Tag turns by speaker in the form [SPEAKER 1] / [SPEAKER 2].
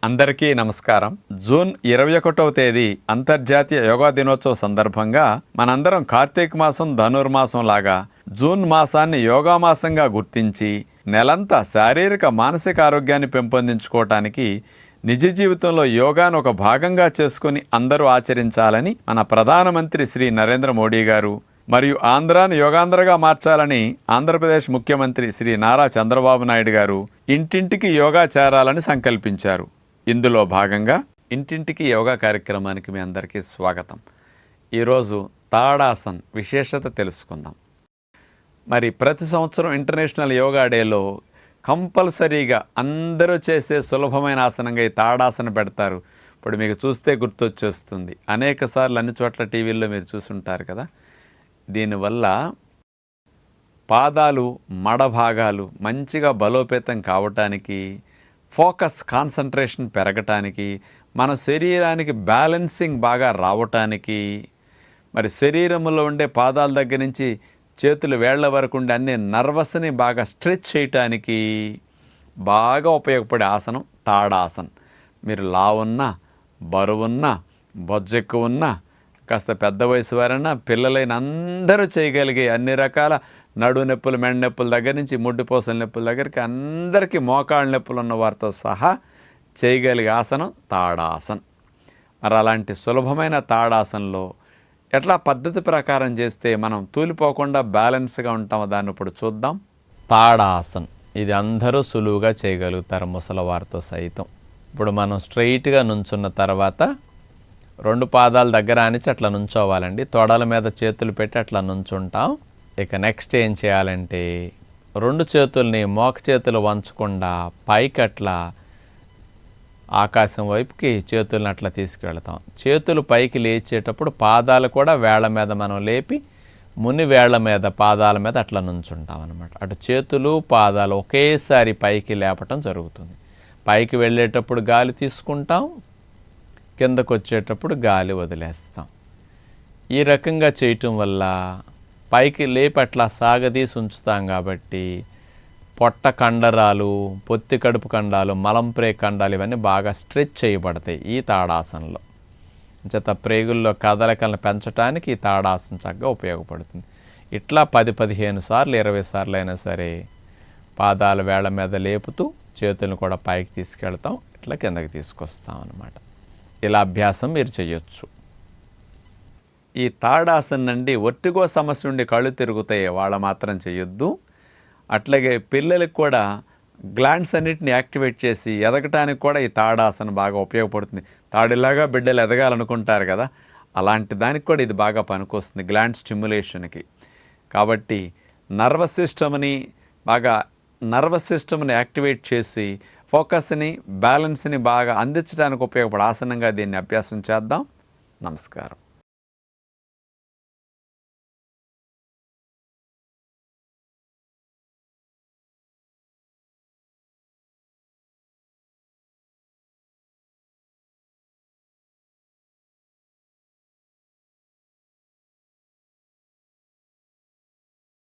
[SPEAKER 1] అందరికీ నమస్కారం. జూన్ 21వ తేదీ అంతర్జాతీయ యోగా దినోత్సవ సందర్భంగా మనందరం కార్తీక మాసం ధనుర్మాసం లాగా జూన్ మాసాన్ని యోగా మాసంగా గుర్తించి నెలంతా శారీరక మానసిక ఆరోగ్యాన్ని పెంపొందించుకోవటానికి నిజ జీవితంలో యోగాను ఒక భాగంగా చేసుకుని అందరూ ఆచరించాలని మన ప్రధానమంత్రి శ్రీ నరేంద్ర మోడీ గారు మరియు ఆంధ్రాను యోగాంధ్రగా మార్చాలని ఆంధ్రప్రదేశ్ ముఖ్యమంత్రి శ్రీ నారా చంద్రబాబు నాయుడు గారు ఇంటింటికి యోగా చేరాలని సంకల్పించారు. ఇందులో భాగంగా ఇంటింటికి యోగా కార్యక్రమానికి మీ అందరికీ స్వాగతం. ఈరోజు తాడాసన్ విశేషత తెలుసుకుందాం. మరి ప్రతి సంవత్సరం ఇంటర్నేషనల్ యోగా డేలో కంపల్సరీగా అందరూ చేసే సులభమైన ఆసనంగా ఈ తాడాసన పెడతారు. ఇప్పుడు మీకు చూస్తే గుర్తొచ్చేస్తుంది. అనేక సార్లు అన్ని చోట్ల టీవీల్లో మీరు చూసుంటారు కదా. దీనివల్ల పాదాలు మడ భాగాలు మంచిగా బలోపేతం కావటానికి, ఫోకస్ కాన్సన్ట్రేషన్ పెరగటానికి, మన శరీరానికి బ్యాలెన్సింగ్ బాగా రావటానికి, మరి శరీరంలో ఉండే పాదాల దగ్గర నుంచి చేతులు వేళ్ల వరకు ఉండే అన్ని నర్వస్ని బాగా స్ట్రెచ్ చేయటానికి బాగా ఉపయోగపడే ఆసనం తాడాసన్. మీరు లావున్నా, బరువున్నా, బొజ్జెక్కు ఉన్నా, కాస్త పెద్ద వయసు వారైనా, పిల్లలైన అందరూ చేయగలిగే అన్ని రకాల నడు నొప్పులు, మెడ నొప్పుల దగ్గర నుంచి ముడ్డిపోసల నొప్పుల దగ్గరికి అందరికీ మోకాళ్ళ నొప్పులు ఉన్న వారితో సహా చేయగలిగే ఆసనం తాడాసన్. మరి అలాంటి సులభమైన తాడాసనలో ఎట్లా పద్ధతి ప్రకారం చేస్తే మనం తూలిపోకుండా బ్యాలెన్స్గా ఉంటామో దాన్ని ఇప్పుడు చూద్దాం. తాడాసన్ ఇది అందరూ సులువుగా చేయగలుగుతారు, ముసలివారితో సైతం. ఇప్పుడు మనం స్ట్రైట్గా నుంచున్న తర్వాత 2 పాదాల దగ్గర ఆనిచి అట్లా నుంచోవాలండి. తొడల మీద చేతులు పెట్టి అట్లా నుంచుంటాం. ఇక నెక్స్ట్ ఏం చేయాలంటే 2 చేతుల్ని మోక చేతులు వంచకుండా పైకి అట్లా ఆకాశం వైపుకి చేతులను అట్లా తీసుకెళ్తాం. చేతులు పైకి లేచేటప్పుడు పాదాలు కూడా వేళ్ల మీద మనం లేపి ముని వేళ్ల మీద పాదాల మీద అట్లా నుంచుంటాం అన్నమాట. అటు చేతులు పాదాలు ఒకేసారి పైకి లేపటం జరుగుతుంది. పైకి వెళ్ళేటప్పుడు గాలి తీసుకుంటాం, కిందకు వచ్చేటప్పుడు గాలి వదిలేస్తాం. ఈ రకంగా చేయటం వల్ల పైకి లేపి అట్లా సాగదీసి ఉంచుతాం కాబట్టి పొట్ట కండరాలు, పొత్తి కడుపు కండాలు, మలంప్రే కండాలు ఇవన్నీ బాగా స్ట్రెచ్ చేయబడతాయి ఈ తాడాసనలో. చేత ప్రేగుల్లో కదలికలను పెంచడానికి ఈ తాడాసన చక్కగా ఉపయోగపడుతుంది. ఇట్లా 10-15 సార్లు 20 సార్లు అయినా సరే పాదాల వేళ్ల మీద లేపుతూ చేతులను కూడా పైకి తీసుకెళ్తాం, ఇట్లా కిందకి తీసుకొస్తాం అన్నమాట. ఇలా అభ్యాసం మీరు చేయొచ్చు. ఈ తాడాసన నుండి ఒట్టిగో సమస్య నుండి కళ్ళు తిరుగుతాయి, వాళ్ళ మాత్రం చేయొద్దు. అట్లాగే పిల్లలకు కూడా గ్లాండ్స్ అన్నిటిని యాక్టివేట్ చేసి ఎదగటానికి కూడా ఈ తాడాసన బాగా ఉపయోగపడుతుంది. తాడిలాగా బిడ్డలు ఎదగాలనుకుంటారు కదా, అలాంటి దానికి కూడా ఇది బాగా పనికొస్తుంది, గ్లాండ్ స్టిమ్యులేషన్కి. కాబట్టి నర్వస్ సిస్టమ్ని యాక్టివేట్ చేసి ఫోకస్ని, బ్యాలెన్స్ని బాగా అందించడానికి ఉపయోగపడే ఆసనంగా దీన్ని అభ్యాసం చేద్దాం. నమస్కారం.